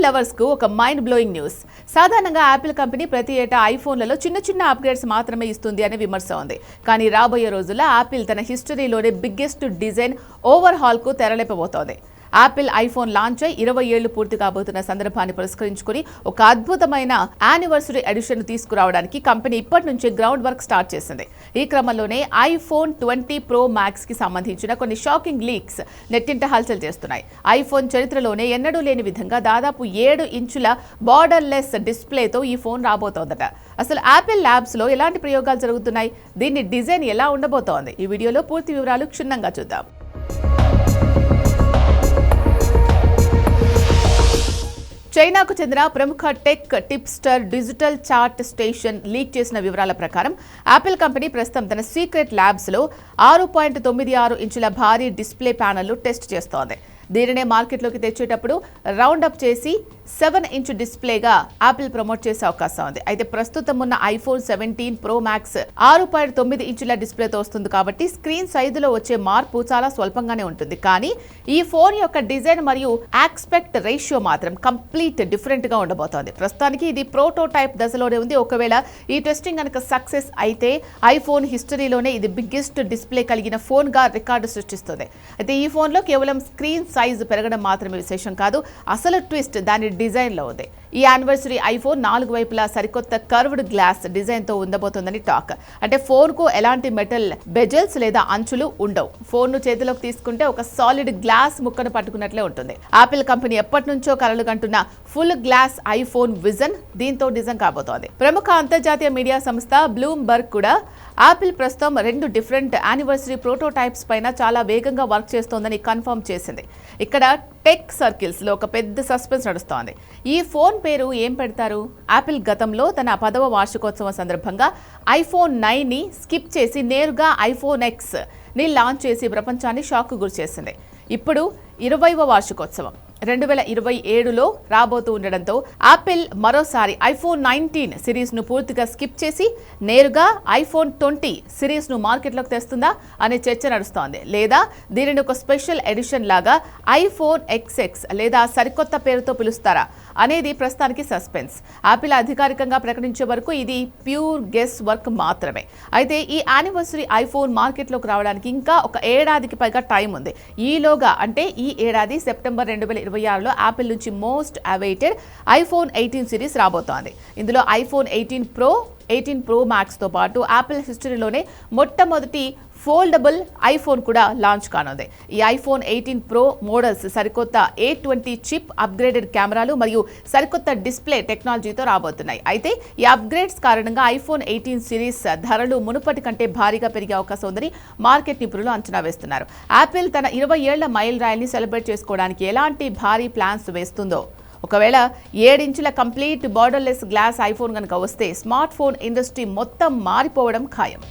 Lovers కు ఒక mind blowing news. సాధారణంగా యాపిల్ కంపెనీ ప్రతి ఏటా ఐఫోన్లలో చిన్న చిన్న అప్గ్రేడ్స్ మాత్రమే ఇస్తుంది అనే విమర్శ ఉంది. కానీ రాబోయే రోజుల్లో యాపిల్ తన హిస్టరీలోనే బిగ్గెస్ట్ డిజైన్ ఓవర్ హాల్ కు తెరలేపబోతోంది. యాపిల్ ఐఫోన్ లాంచ్ అయి 20 ఏళ్లు పూర్తి కాబోతున్న సందర్భాన్ని పురస్కరించుకుని ఒక అద్భుతమైన యానివర్సరీ ఎడిషన్ తీసుకురావడానికి కంపెనీ ఇప్పటి నుంచే గ్రౌండ్ వర్క్ స్టార్ట్ చేసింది. ఈ క్రమంలోనే ఐఫోన్ 20 ప్రో మ్యాక్స్ కి సంబంధించిన కొన్ని షాకింగ్ లీక్స్ నెట్టింట హల్చల్ చేస్తున్నాయి. ఐఫోన్ చరిత్రలోనే ఎన్నడూ లేని విధంగా దాదాపు 7 ఇంచుల బార్డర్లెస్ డిస్ప్లేతో ఈ ఫోన్ రాబోతోందట. అసలు యాపిల్ ల్యాబ్స్ లో ఎలాంటి ప్రయోగాలు జరుగుతున్నాయి, దీని డిజైన్ ఎలా ఉండబోతోంది, ఈ వీడియోలో పూర్తి వివరాలు క్షుణ్ణంగా చూద్దాం. చైనాకు చెందిన ప్రముఖ tech tipster digital chat station leak చేసిన వివరాల ప్రకారం యాపిల్ కంపెనీ ప్రస్తుతం తన సీక్రెట్ ల్యాబ్స్లో 6.96 ఇంచుల భారీ డిస్ప్లే ప్యానెల్ను టెస్ట్ చేస్తోంది. దీనినే మార్కెట్లోకి తెచ్చేటప్పుడు రౌండ్ అప్ చేసి 7 ఇంచ్ డిస్ప్లేగా యాపిల్ ప్రమోట్ చేసే అవకాశం ఉంది. అయితే ప్రస్తుతం ఉన్న ఐఫోన్ 17 ప్రో మ్యాక్స్ 6.9 ఇంచుల డిస్ప్లేతో వస్తుంది కాబట్టి స్క్రీన్ సైజులో వచ్చే మార్పు చాలా స్వల్పంగానే ఉంటుంది. కానీ ఈ ఫోన్ యొక్క డిజైన్ మరియు ఆస్పెక్ట్ రేషియో మాత్రం కంప్లీట్ డిఫరెంట్ గా ఉండబోతోంది. ప్రస్తుతానికి ఇది ప్రోటోటైప్ దశలోనే ఉంది. ఒకవేళ ఈ టెస్టింగ్ కనుక సక్సెస్ అయితే ఐఫోన్ హిస్టరీలోనే ఇది బిగ్గెస్ట్ డిస్ప్లే కలిగిన ఫోన్ గా రికార్డు సృష్టిస్తుంది. అయితే ఈ ఫోన్ లో కేవలం స్క్రీన్ సైజ్ పెరగడం మాత్రమే విశేషం కాదు, అసలు ట్విస్ట్ దాని డిజైన్ లో ఉంది. ఈ యానివర్సరీ ఐఫోన్ 4 వైపులా సరికొత్త కర్వ్డ్ గ్లాస్ డిజైన్ తో ఉండబోతోందని టాక్. అంటే ఫోన్ కు ఎలాంటి మెటల్ బెజల్స్ లేదా అంచులు ఉండవు. ఫోన్ ను చేతిలోకి తీసుకుంటే ఒక సాలిడ్ గ్లాస్ ముక్కను పట్టుకున్నట్లే ఉంటుంది. యాపిల్ కంపెనీ ఎప్పటి నుంచో కలలు కంటున్న ఫుల్ గ్లాస్ ఐఫోన్ విజన్ దీంతో డిజైన్ కాబోతోంది. ప్రముఖ అంతర్జాతీయ మీడియా సంస్థ బ్లూంబర్గ్ కూడా యాపిల్ ప్రస్తుతం 2 డిఫరెంట్ యానివర్సరీ ప్రోటోటైప్స్ పైన చాలా వేగంగా వర్క్ చేస్తోందని కన్ఫర్మ్ చేసింది. ఇక్కడ టెక్ సర్కిల్స్ లో ఒక పెద్ద సస్పెన్స్ నడుస్తోంది. ఈ ఫోన్ పేరు ఏం పెడతారు? యాపిల్ గతంలో తన 10వ వార్షికోత్సవం సందర్భంగా ఐఫోన్ 9 ని స్కిప్ చేసి నేరుగా ఐఫోన్ ఎక్స్ ని లాంచ్ చేసి ప్రపంచాన్ని షాక్ గురిచేసింది. ఇప్పుడు 20వ వార్షికోత్సవం 2027లో రాబోతూ ఉండడంతో యాపిల్ మరోసారి ఐఫోన్ 19 సిరీస్ ను పూర్తిగా స్కిప్ చేసి నేరుగా ఐఫోన్ 20 సిరీస్ ను మార్కెట్లోకి తెస్తుందా అనే చర్చ నడుస్తోంది. లేదా దీనిని ఒక స్పెషల్ ఎడిషన్ లాగా ఐఫోన్ ఎక్స్ఎక్స్ లేదా సరికొత్త పేరుతో పిలుస్తారా అనేది ప్రస్తుతానికి సస్పెన్స్. యాపిల్ అధికారికంగా ప్రకటించే వరకు ఇది ప్యూర్ గెస్ వర్క్ మాత్రమే. అయితే ఈ యానివర్సరీ ఐఫోన్ మార్కెట్లోకి రావడానికి ఇంకా ఒక ఏడాదికి పైగా టైం ఉంది. ఈలోగా అంటే ఈ ఏడాది సెప్టెంబర్ 2026లో యాపిల్ నుంచి మోస్ట్ అవైటెడ్ ఐఫోన్ 18 సిరీస్ రాబోతోంది. ఇందులో ఐఫోన్ 18 ప్రో 18 ప్రో మ్యాక్స్ తో పాటు యాపిల్ హిస్టరీలోనే మొట్టమొదటి ఫోల్డబుల్ ఐఫోన్ కూడా లాంచ్ కానుంది. ఈ ఐఫోన్ 18 ప్రో మోడల్స్ సరికొత్త A20 చిప్, అప్గ్రేడెడ్ కెమెరాలు మరియు సరికొత్త డిస్ప్లే టెక్నాలజీతో రాబోతున్నాయి. అయితే ఈ అప్గ్రేడ్స్ కారణంగా ఐఫోన్ 18 సిరీస్ ధరలు మునుపటి కంటే భారీగా పెరిగే అవకాశం ఉందని మార్కెట్ నిపుణులు అంచనా వేస్తున్నారు. యాపిల్ తన 20 ఏళ్ల మైల్ రాయిల్ని సెలబ్రేట్ చేసుకోవడానికి ఎలాంటి భారీ ప్లాన్స్ వేస్తుందో, ఒకవేళ 7 ఇంచుల కంప్లీట్ బార్డర్లెస్ గ్లాస్ ఐఫోన్ కనుక వస్తే స్మార్ట్ ఫోన్ ఇండస్ట్రీ మొత్తం మారిపోవడం ఖాయం.